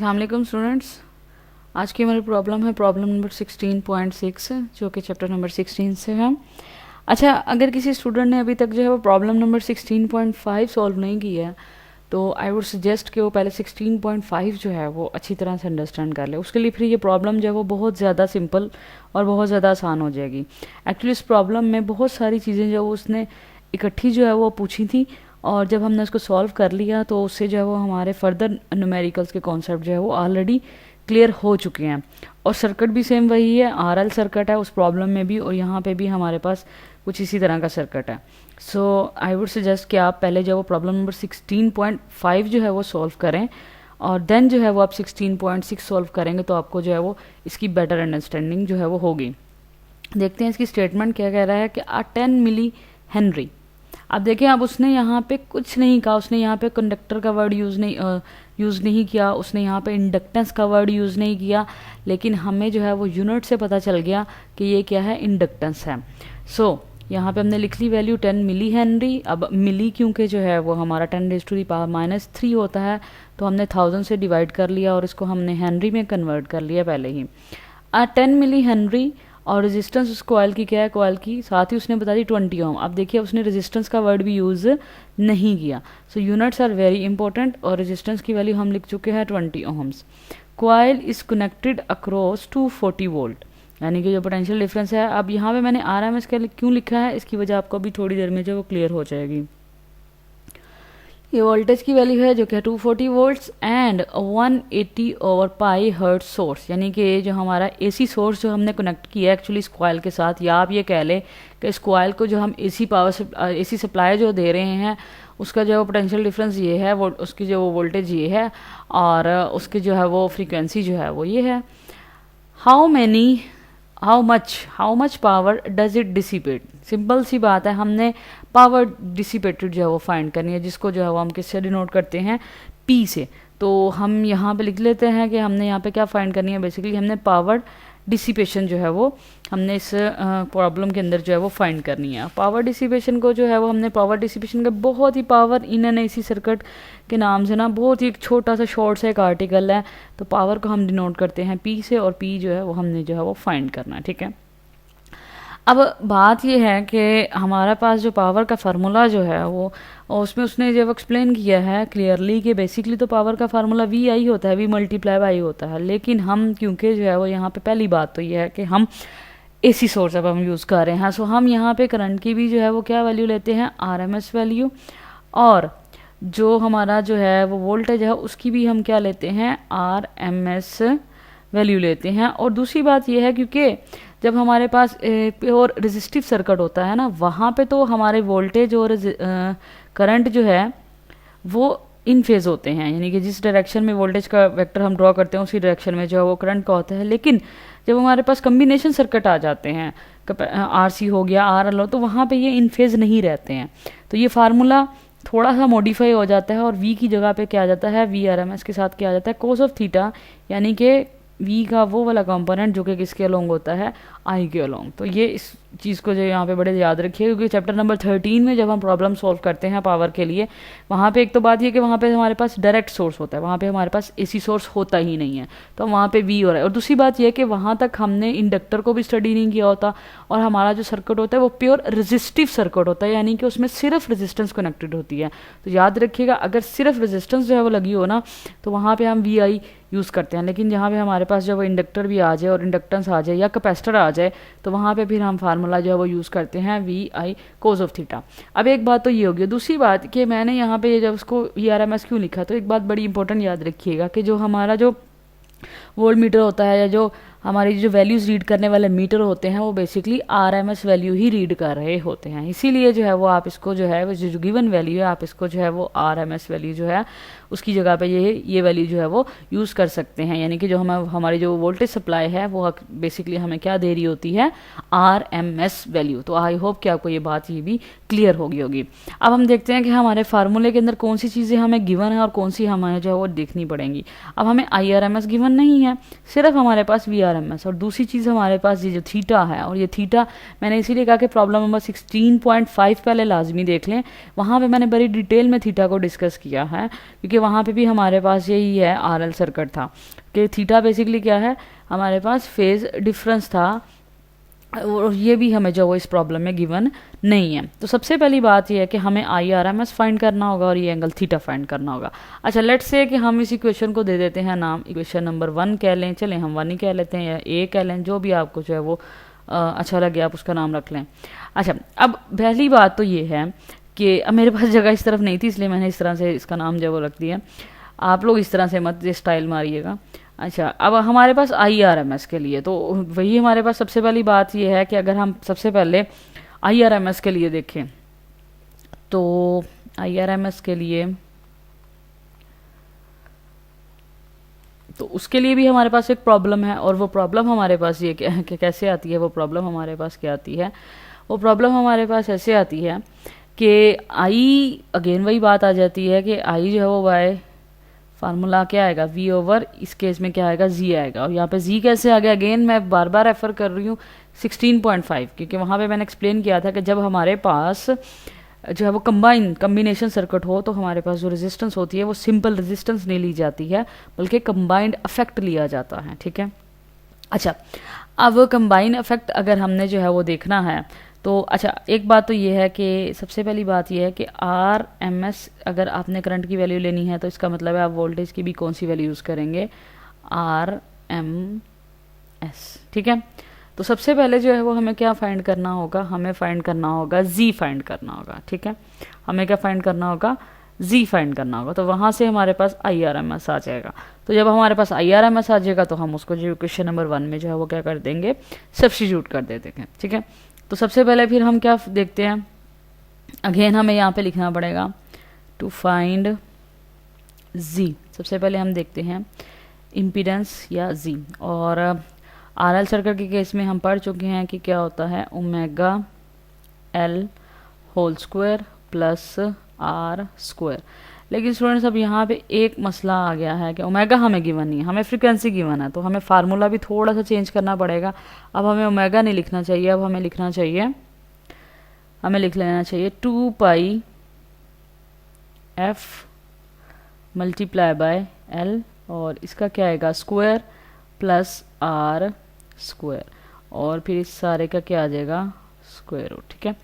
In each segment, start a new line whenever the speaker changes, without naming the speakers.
अस्सलाम वालेकुम स्टूडेंट्स। आज की हमारी प्रॉब्लम है प्रॉब्लम नंबर 16.6 जो कि चैप्टर नंबर 16 से है। अच्छा, अगर किसी स्टूडेंट ने अभी तक जो है वो प्रॉब्लम नंबर 16.5 सॉल्व नहीं की है तो आई वुड सजेस्ट कि वो पहले 16.5 जो है वो अच्छी तरह से अंडरस्टैंड कर ले। उसके लिए फिर ये प्रॉब्लम जो है वो बहुत ज़्यादा सिंपल और बहुत ज़्यादा आसान हो जाएगी। एक्चुअली इस प्रॉब्लम में बहुत सारी चीज़ें जो उसने इकट्ठी जो है वो पूछी थी और जब हमने उसको सॉल्व कर लिया तो उससे जो है वो हमारे फर्दर न्यूमेरिकल्स के कॉन्सेप्ट जो है वो ऑलरेडी क्लियर हो चुके हैं। और सर्किट भी सेम वही है, आरएल सर्किट है उस प्रॉब्लम में भी और यहाँ पे भी हमारे पास कुछ इसी तरह का सर्किट है। सो आई वुड सजेस्ट कि आप पहले जो है वो प्रॉब्लम नंबर 16.5 जो है वो सॉल्व करें और देन जो है वो आप 16.6 सॉल्व करेंगे तो आपको जो है वो इसकी बेटर अंडरस्टैंडिंग जो है वो होगी। देखते हैं इसकी स्टेटमेंट क्या कह रहा है कि 10 मिली हेनरी। अब देखिए, अब उसने यहाँ पे कुछ नहीं कहा, उसने यहाँ पे कंडक्टर का वर्ड यूज़ नहीं किया, उसने यहाँ पे इंडक्टेंस का वर्ड यूज़ नहीं किया, लेकिन हमें जो है वो यूनिट से पता चल गया कि ये क्या है, इंडक्टेंस है। सो यहाँ पे हमने लिख ली वैल्यू 10 मिली हेनरी। अब मिली क्योंकि जो है वो हमारा 10⁻³ होता है तो हमने 1000 से डिवाइड कर लिया और इसको हमने हेनरी में कन्वर्ट कर लिया पहले ही। 10 मिली हेनरी और रेजिस्टेंस उस कॉइल की क्या है, कॉइल की साथ ही उसने बता दी 20 ओम। अब देखिए उसने रेजिस्टेंस का वर्ड भी यूज़ नहीं किया। So units are very important और रेजिस्टेंस की वैल्यू हम लिख चुके हैं 20 ohms. Coil is connected across 240 volt, यानी कि जो पोटेंशियल डिफरेंस है। अब यहाँ पे मैंने RMS का क्यों लिखा है इसकी वजह आपको अभी थोड़ी देर में जो वो क्लियर हो जाएगी। ये वोल्टेज की वैल्यू है जो कि 240 वोल्ट्स एंड 180/π हर्ट्ज सोर्स, यानी कि ये जो हमारा AC सोर्स जो हमने कनेक्ट किया है एक्चुअली इस कॉइल के साथ, या आप ये कह लें कि इस कॉइल को जो हम AC सप्लाई जो दे रहे हैं उसका जो पोटेंशियल डिफरेंस ये है, वो उसकी जो वोल्टेज ये है और उसकी जो है वो फ्रीक्वेंसी जो है वो ये है। How much power does it dissipate. Simple सी बात है, हमने पावर डिसिपेटेड जो है वो फाइंड करनी है, जिसको जो है वो हम किससे डिनोट करते हैं, P से। तो हम यहाँ पे लिख लेते हैं कि हमने यहाँ पे क्या फाइंड करनी है, बेसिकली हमने पावर डिसिपेशन जो है वो हमने इस प्रॉब्लम के अंदर जो है वो फाइंड करनी है। पावर डिसिपेशन को जो है वो हमने पावर डिसिपेशन का बहुत ही power in an AC circuit के नाम से ना बहुत ही एक छोटा सा शॉर्ट सा एक आर्टिकल है, तो पावर को हम डिनोट करते हैं P से और P जो है वो हमने जो है वो फाइंड करना है। ठीक है, अब बात यह है कि हमारे पास जो पावर का फार्मूला जो है वो उसमें उसने जब एक्सप्लेन किया है क्लियरली कि बेसिकली तो पावर का फार्मूला VI होता है, V × I होता है, लेकिन हम क्योंकि जो है वो यहाँ पे पहली बात तो ये है कि हम AC सोर्स अब हम यूज़ कर रहे हैं। सो हम यहाँ पे करंट की भी जो है वो क्या वैल्यू लेते हैं, RMS वैल्यू, और जो हमारा जो है वो वोल्टेज है उसकी भी हम क्या लेते हैं, RMS वैल्यू लेते हैं। और दूसरी बात यह है क्योंकि जब हमारे पास प्योर रेजिस्टिव सर्किट होता है ना, वहाँ पे तो हमारे वोल्टेज और करंट जो है वो इन फेज होते हैं, यानी कि जिस डायरेक्शन में वोल्टेज का वेक्टर हम ड्रॉ करते हैं उसी डायरेक्शन में जो है वो करंट का होता है। लेकिन जब हमारे पास कम्बिनेशन सर्किट आ जाते हैं, RC हो गया, RL हो, तो वहाँ पे ये इन फेज नहीं रहते हैं। तो ये फार्मूला थोड़ा सा मॉडिफाई हो जाता है और V की जगह पे क्या आ जाता है, VRMS के साथ क्या आ जाता है, cos ऑफ थीटा, यानी कि V का वो वाला कंपोनेंट जो कि किसके अलोंग होता है, I के अलोंग। तो ये इस चीज़ को जो यहाँ पे बड़े याद रखिए, क्योंकि चैप्टर नंबर 13 में जब हम प्रॉब्लम सॉल्व करते हैं पावर के लिए, वहाँ पे एक तो बात ये कि वहाँ पे हमारे पास डायरेक्ट सोर्स होता है, वहाँ पे हमारे पास AC सोर्स होता ही नहीं है, तो वहाँ पे V हो रहा है। और दूसरी बात ये कि वहाँ तक हमने इंडक्टर को भी स्टडी नहीं किया होता और हमारा जो सर्किट होता है वो प्योर रेजिस्टिव सर्किट होता है, यानी कि उसमें सिर्फ रेजिस्टेंस कनेक्टेड होती है। तो याद रखिएगा, अगर सिर्फ रेजिस्टेंस जो है वो लगी हो ना तो वहाँ पर हम VI यूज़ करते हैं, लेकिन जहाँ पे हमारे पास जब वो इंडक्टर भी आ जाए और इंडक्टेंस आ जाए या कैपेसिटर आ जाए तो वहाँ पे फिर हम फार्मूला जो है वो यूज़ करते हैं VI cos ऑफ थीटा। अब एक बात तो ये होगी। दूसरी बात कि मैंने यहाँ पे जब उसको VRMS क्यों लिखा, तो एक बात बड़ी इंपॉर्टेंट याद रखिएगा कि जो हमारा जो वोल्ट मीटर होता है या जो हमारी जो वैल्यूज़ रीड करने वाले मीटर होते हैं वो बेसिकली RMS वैल्यू ही रीड कर रहे होते हैं। इसीलिए जो है वो आप इसको जो है जो गिवन वैल्यू है आप इसको जो है वो RMS वैल्यू जो है उसकी जगह पे ये वैल्यू जो है वो यूज़ कर सकते हैं, यानी कि जो हमारी जो वोल्टेज सप्लाई है वो बेसिकली हमें क्या दे रही होती है, RMS वैल्यू। तो आई होप कि आपको ये बात ये भी क्लियर होगी। अब हम देखते हैं कि हमारे फार्मूले के अंदर कौन सी चीज़ें हमें गिवन है और कौन सी हमें जो है वो देखनी पड़ेंगी। अब हमें IRMS गिवन नहीं है, सिर्फ हमारे पास VRMS, और दूसरी चीज़ हमारे पास ये जो थीटा है, और ये थीटा मैंने इसीलिए कहा कि प्रॉब्लम नंबर 16.5 पहले लाजमी देख लें, वहाँ पे मैंने बड़ी डिटेल में थीटा को डिस्कस किया है, क्योंकि वहाँ पे भी हमारे पास यही है आरएल सर्किट था कि थीटा बेसिकली क्या है, हमारे पास फेज डिफरेंस था, और ये भी हमें जो वो इस प्रॉब्लम में गिवन नहीं है। तो सबसे पहली बात ये है कि हमें I R M S find करना होगा और ये एंगल थीटा फाइंड करना होगा। अच्छा, लेट्स से कि हम इस इक्वेशन को दे देते हैं नाम, इक्वेशन नंबर 1 कह लें, चलें हम 1 ही कह लेते हैं, या ए कह लें, जो भी आपको जो है वो अच्छा लगे आप उसका नाम रख लें। अच्छा, अब पहली बात तो ये है कि अब मेरे पास जगह इस तरफ नहीं थी, इसलिए मैंने इस तरह से इसका नाम जो है वो रख दिया। आप लोग इस तरह से मत स्टाइल मारिएगा। अच्छा, अब हमारे पास आई आर एम एस के लिए तो वही हमारे पास सबसे पहली बात ये है कि अगर हम सबसे पहले आई आर एम एस के लिए देखें तो आई आर एम एस के लिए तो उसके लिए भी हमारे पास एक प्रॉब्लम है, और वो प्रॉब्लम हमारे पास ये कि कैसे आती है, वो प्रॉब्लम हमारे पास क्या आती है, वो प्रॉब्लम हमारे पास ऐसे आती है कि आई, अगेन वही बात आ जाती है कि आई जो है वो बाय फार्मूला क्या आएगा, v ओवर, इस केस में क्या आएगा, z आएगा। और यहाँ पे z कैसे आ गया, अगेन मैं बार बार रेफर कर रही हूँ 16.5, क्योंकि वहाँ पे मैंने एक्सप्लेन किया था कि जब हमारे पास जो है वो कम्बिनेशन सर्किट हो तो हमारे पास जो रेजिस्टेंस होती है वो सिंपल रेजिस्टेंस नहीं ली जाती है, बल्कि कंबाइंड इफेक्ट लिया जाता है। ठीक है। अच्छा, अब कंबाइंड इफेक्ट अगर हमने जो है वो देखना है तो अच्छा, एक बात तो ये है कि सबसे पहली बात ये है कि आर एम एस अगर आपने करंट की वैल्यू लेनी है तो इसका मतलब है आप वोल्टेज की भी कौन सी वैल्यू यूज़ करेंगे, आर एम एस। ठीक है। तो सबसे पहले जो है वो हमें क्या फाइंड करना होगा, हमें फाइंड करना होगा जी फाइंड करना होगा। ठीक है, हमें क्या फाइंड करना होगा, जी फाइंड करना होगा। तो वहाँ से हमारे पास आई आर एम एस आ जाएगा। तो जब हमारे पास आई आर एम एस आ जाएगा तो हम उसको जो क्वेश्चन नंबर 1 में जो है वो क्या कर देंगे, सब्स्टिट्यूट कर देते हैं। ठीक है। तो सबसे पहले फिर हम क्या देखते हैं, अगेन हमें यहाँ पे लिखना पड़ेगा टू फाइंड जी। सबसे पहले हम देखते हैं इम्पीडेंस या जी, और आर एल सर्किट के केस में हम पढ़ चुके हैं कि क्या होता है, omega L whole square plus R square. लेकिन स्टूडेंट्स अब यहाँ पे एक मसला आ गया है कि ओमेगा हमें गिवन नहीं है, हमें फ्रीक्वेंसी गिवन है, तो हमें फार्मूला भी थोड़ा सा चेंज करना पड़ेगा। अब हमें ओमेगा नहीं लिखना चाहिए, अब हमें लिखना चाहिए, हमें लिख लेना चाहिए 2 पाई एफ मल्टीप्लाई बाय एल, और इसका क्या आएगा स्क्वायर प्लस आर स्क्वायर, और फिर इस सारे का क्या आ जाएगा स्क्वायर रूट। ठीक है।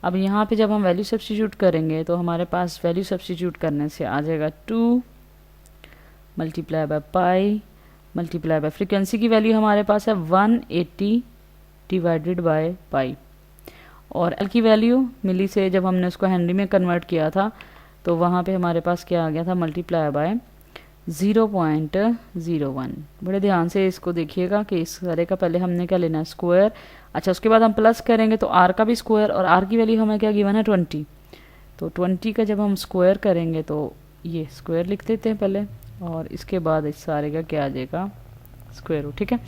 अब यहाँ पे जब हम वैल्यू सब्स्टिट्यूट करेंगे तो हमारे पास वैल्यू सब्स्टिट्यूट करने से आ जाएगा 2 multiply by pi multiply by frequency की वैल्यू हमारे पास है 180 डिवाइडेड बाय पाई, और एल की वैल्यू मिली से जब हमने उसको हेनरी में कन्वर्ट किया था तो वहाँ पे हमारे पास क्या आ गया था, मल्टीप्लाई बाय 0.01। बड़े ध्यान से इसको देखिएगा कि इस सारे का पहले हमने क्या लेना है स्क्वायर। अच्छा, उसके बाद हम प्लस करेंगे तो आर का भी स्क्वायर, और आर की वैल्यू हमें क्या गिवन है 20, तो 20 का जब हम स्क्वायर करेंगे तो ये स्क्वायर लिख देते हैं पहले, और इसके बाद इस सारे का क्या आ जाएगा स्क्वायर रूट। ठीक है।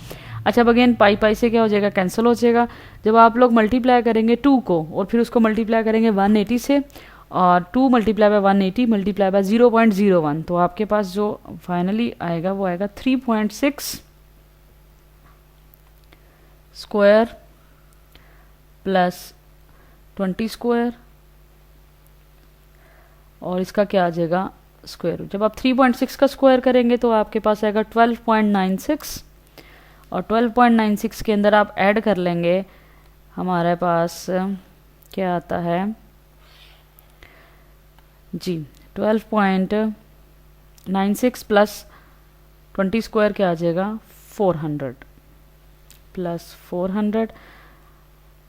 अच्छा, अब अगेन पाई पाई से क्या हो जाएगा, कैंसिल हो जाएगा। जब आप लोग मल्टीप्लाई करेंगे 2 को और फिर उसको मल्टीप्लाई करेंगे 180 से, और 2 मल्टीप्लाई बाय 180 मल्टीप्लाई बाय 0.01, तो आपके पास जो फाइनली आएगा वो आएगा 3.6 स्क्वायर प्लस 20 स्क्वायर, और इसका क्या आ जाएगा स्क्वायर रूट। जब आप 3.6 का स्क्वायर करेंगे तो आपके पास आएगा 12.96, और 12.96 के अंदर आप ऐड कर लेंगे, हमारे पास क्या आता है जी 12.96 प्लस 20 स्क्वायर क्या आ जाएगा 400 प्लस 400।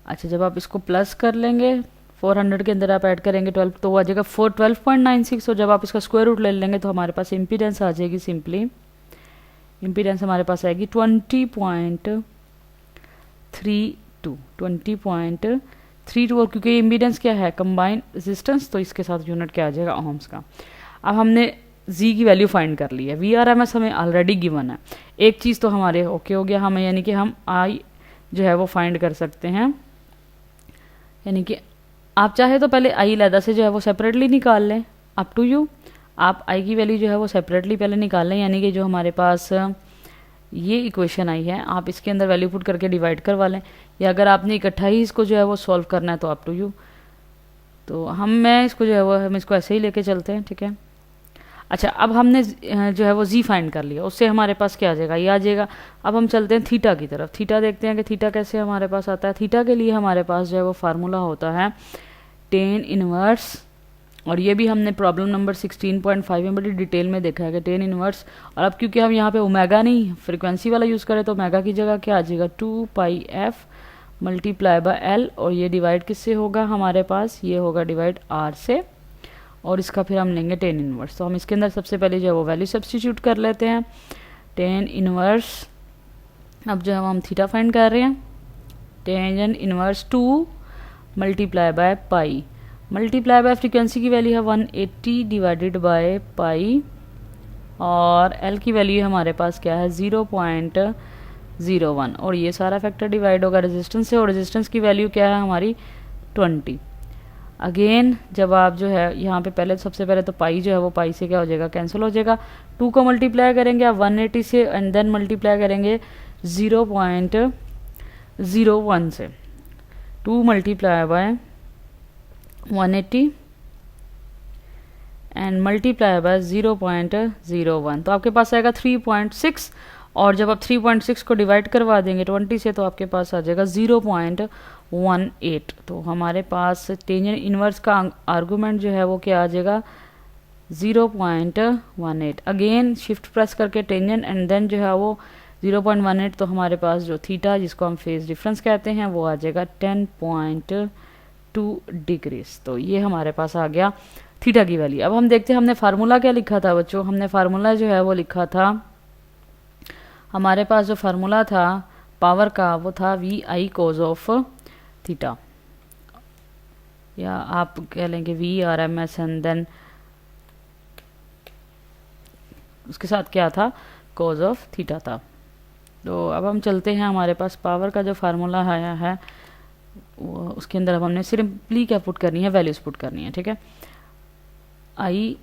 अच्छा, जब आप इसको प्लस कर लेंगे 400 के अंदर आप ऐड करेंगे 12, तो वो आ जाएगा 12.96, और जब आप इसका स्क्वायर रूट ले लेंगे तो हमारे पास इम्पीडेंस आ जाएगी, सिंपली इम्पीडेंस हमारे पास आएगी 20.32, और क्योंकि इम्पीडेंस क्या है कंबाइंड रेजिस्टेंस, तो इसके साथ यूनिट क्या आ जाएगा ओम्स का। अब हमने जी की वैल्यू फाइंड कर ली है, वी आर एम एस हमें ऑलरेडी गिवन है, एक चीज़ तो हमारे ओके हो गया, हमें यानी कि हम आई जो है वो फाइंड कर सकते हैं, यानी कि आप चाहे तो पहले आई लैदा से जो है वो सेपरेटली निकाल लें, अप टू यू। आप आई की वैल्यू जो है वो सेपरेटली पहले निकाल लें, यानी कि जो हमारे पास ये इक्वेशन आई है आप इसके अंदर वैल्यू पुट करके डिवाइड करवा लें, या अगर आपने इकट्ठा ही इसको जो है वो सॉल्व करना है तो अप टू यू। तो मैं इसको जो है वो हम इसको ऐसे ही लेके चलते हैं। ठीक है। अच्छा, अब हमने जो है वो जी फाइंड कर लिया, उससे हमारे पास क्या आ जाएगा, ये आ जाएगा। अब हम चलते हैं थीटा की तरफ। थीटा देखते हैं कि थीटा कैसे हमारे पास आता है। थीटा के लिए हमारे पास जो है वो फार्मूला होता है टेन इनवर्स, और ये भी हमने प्रॉब्लम नंबर 16.5 में बड़ी डिटेल में देखा है कि टेन इनवर्स। और अब क्योंकि हम यहाँ पे ओमेगा नहीं फ्रीक्वेंसी वाला यूज़ करें तो ओमेगा की जगह क्या आ जाएगा 2πf मल्टीप्लाई बाय एल, और ये डिवाइड किससे होगा हमारे पास, ये होगा डिवाइड आर से, और इसका फिर हम लेंगे टेन इनवर्स। तो हम इसके अंदर सबसे पहले जो है वो वैल्यू सब्सटीट्यूट कर लेते हैं। टेन इनवर्स, अब जो है हम थीटा फाइंड कर रहे हैं, tan inverse 2 multiply by pi, multiply by frequency की वैल्यू है 180 डिवाइडेड बाय पाई, और एल की वैल्यू हमारे पास क्या है 0.01, और ये सारा फैक्टर डिवाइड होगा रेजिस्टेंस से, और रेजिस्टेंस की वैल्यू क्या है हमारी 20। अगेन जब आप जो है यहाँ पे पहले सबसे पहले तो पाई जो है वो पाई से क्या हो जाएगा, कैंसिल हो जाएगा। 2 को मल्टीप्लाई करेंगे आप 180 से, एंड देन मल्टीप्लाई करेंगे 0.01 से। 2 multiply by 180 and multiply by 0.01, तो आपके पास आएगा 3.6, और जब आप 3.6 को डिवाइड करवा देंगे 20 से तो आपके पास आ जाएगा 0.18। तो हमारे पास टेंजेंट इनवर्स का आर्गूमेंट जो है वो क्या आ जाएगा 0.18। अगेन शिफ्ट प्रेस करके टेंजेंट एंड देन जो है वो 0.18, तो हमारे पास जो थीटा जिसको हम फेज डिफरेंस कहते हैं वो आ जाएगा 10.2 डिग्रीज। तो ये हमारे पास आ गया थीटा की वैल्यू। अब हम देखते हैं हमने फार्मूला क्या लिखा था बच्चों। हमने फार्मूला जो है वो लिखा था, हमारे पास जो फार्मूला था पावर का वो था V I cos of theta, या आप कह लेंगे V R M S, and then उसके साथ क्या था कोज ऑफ थीटा था। तो अब हम चलते हैं, हमारे पास पावर का जो फार्मूला आया है वो उसके अंदर अब हमने सिंपली क्या पुट करनी है, वैल्यूज पुट करनी है, ठीक है। I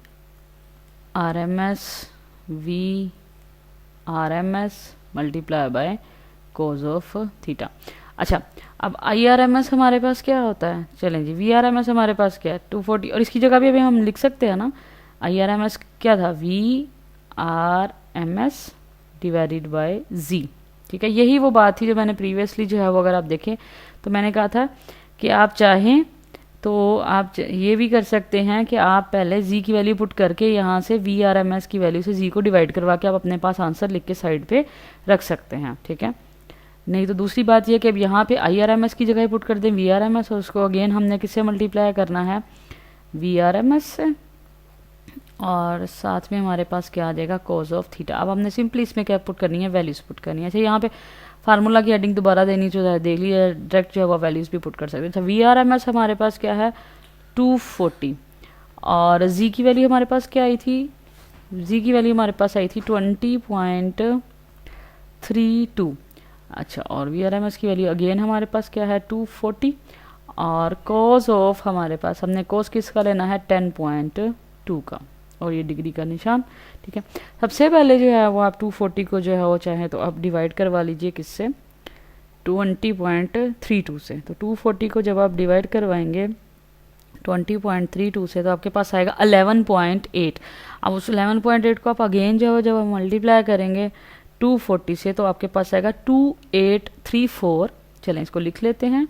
R M S V R M S multiply by cos of theta. अच्छा, अब आई आर एम एस हमारे पास क्या होता है, चलें जी, वी आर एम एस हमारे पास क्या है 240, और इसकी जगह भी अभी हम लिख सकते हैं ना, आई आर एम एस क्या था V R M S divided by G, ठीक है। यही वो बात थी जो मैंने प्रीवियसली जो है वो अगर आप देखें तो मैंने कहा था कि आप चाहें तो आप ये भी कर सकते हैं कि आप पहले जी की वैल्यू पुट करके यहाँ से वी आर एम एस की वैल्यू से जी को डिवाइड करवा के आप अपने पास आंसर लिख के साइड पे रख सकते हैं, ठीक है। नहीं तो दूसरी बात ये कि अब यहाँ पे आई आर एम एस की जगह पुट कर दें वी आर एम एस, और उसको अगेन हमने किससे मल्टीप्लाई करना है वी आर एम एस से, और साथ में हमारे पास क्या आ जाएगा कोज ऑफ थीटा। अब हमने सिंपली इसमें क्या पुट करनी है, वैल्यूज पुट करनी है। अच्छा, यहाँ पे फार्मूला की हेडिंग दोबारा देनी चाहिए, देख लिया, डायरेक्ट जो है वो वैल्यूज भी पुट कर सकते हैं। अच्छा, वी आर एम एस हमारे पास क्या है 240, और जी की वैल्यू हमारे पास क्या आई थी, जी की वैल्यू हमारे पास आई थी 20.32। अच्छा, और वी आर एम एस की वैल्यू अगेन हमारे पास क्या है 240, और कोज ऑफ हमारे पास हमने कोज किसका लेना है 10.2 का, और ये डिग्री का निशान, ठीक है। सबसे पहले जो है वो आप 240 को जो है वो चाहे तो आप डिवाइड करवा लीजिए किससे 20.32 से। तो 240 को जब आप डिवाइड करवाएंगे 20.32 से तो आपके पास आएगा 11.8। अब उस 11.8 को आप अगेन जो है जब आप मल्टीप्लाई करेंगे 240 से तो आपके पास आएगा 2834। चलें इसको लिख लेते हैं।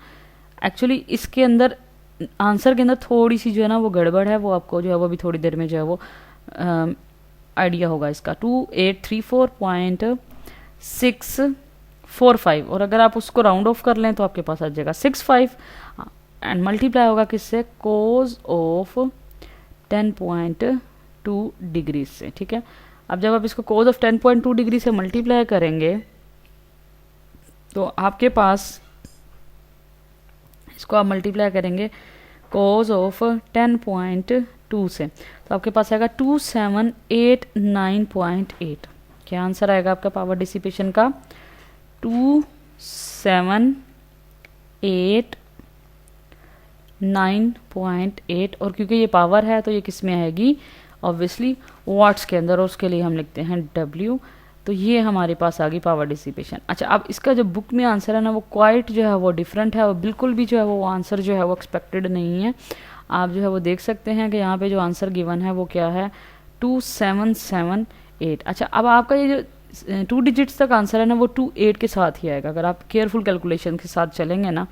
एक्चुअली इसके अंदर आंसर के अंदर थोड़ी सी जो है ना वो गड़बड़ है, वो आपको जो है वो अभी थोड़ी देर में जो है वो आइडिया होगा इसका 2834.645, और अगर आप उसको राउंड ऑफ कर लें तो आपके पास आ जाएगा 65, एंड मल्टीप्लाई होगा किससे कोज ऑफ 10.2 डिग्री से, ठीक है। अब जब आप इसको कोज ऑफ 10.2 डिग्री से मल्टीप्लाई करेंगे तो आपके पास इसको आप मल्टीप्लाई करेंगे कोज ऑफ 10.2 से तो आपके पास आएगा 2789.8। क्या आंसर आएगा आपका पावर डिसिपेशन का 2789.8, और क्योंकि ये पावर है तो ये किस में आएगी ऑब्वियसली वाट्स के अंदर, और उसके लिए हम लिखते हैं W। तो ये हमारे पास आ गई पावर डिसिपेशन। अच्छा, अब इसका जो बुक में आंसर है ना वो क्वाइट जो है वो डिफरेंट है, और बिल्कुल भी जो है वो आंसर जो है वो एक्सपेक्टेड नहीं है। आप जो है वो देख सकते हैं कि यहाँ पे जो आंसर गिवन है वो क्या है 2778। अच्छा, अब आपका ये जो 2 डिजिट्स तक आंसर है ना, वो 28 के साथ ही आएगा। अगर आप केयरफुल कैलकुलेशन के साथ चलेंगे ना,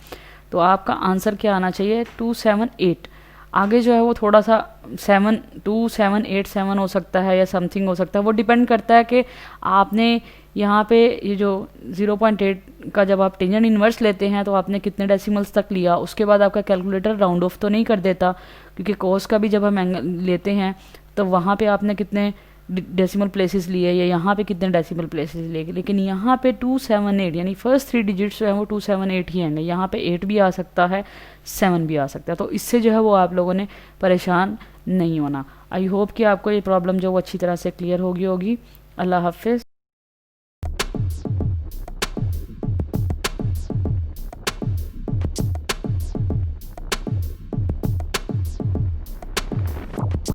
तो आपका आंसर क्या आना चाहिए, 278। आगे जो है वो थोड़ा सा 2787 हो सकता है या समथिंग हो सकता है, वो डिपेंड करता है कि आपने यहाँ पे ये जो 0.8 का जब आप टेंजेंट इन्वर्स लेते हैं तो आपने कितने डेसिमल्स तक लिया, उसके बाद आपका कैलकुलेटर राउंड ऑफ तो नहीं कर देता, क्योंकि कोस का भी जब हम एंगल लेते हैं तो वहाँ पे आपने कितने डेसिमल प्लेसेस लिए या यहाँ पे कितने डेसिमल प्लेसेस लिए, लेकिन यहाँ पे 278 यानी फर्स्ट 3 डिजिट्स जो है वो 278 ही आएंगे। यहाँ पे 8 भी आ सकता है, 7 भी आ सकता है, तो इससे जो है वो आप लोगों ने परेशान नहीं होना। आई होप कि आपको ये प्रॉब्लम जो वो अच्छी तरह से क्लियर होगी। अल्लाह हाफिज़।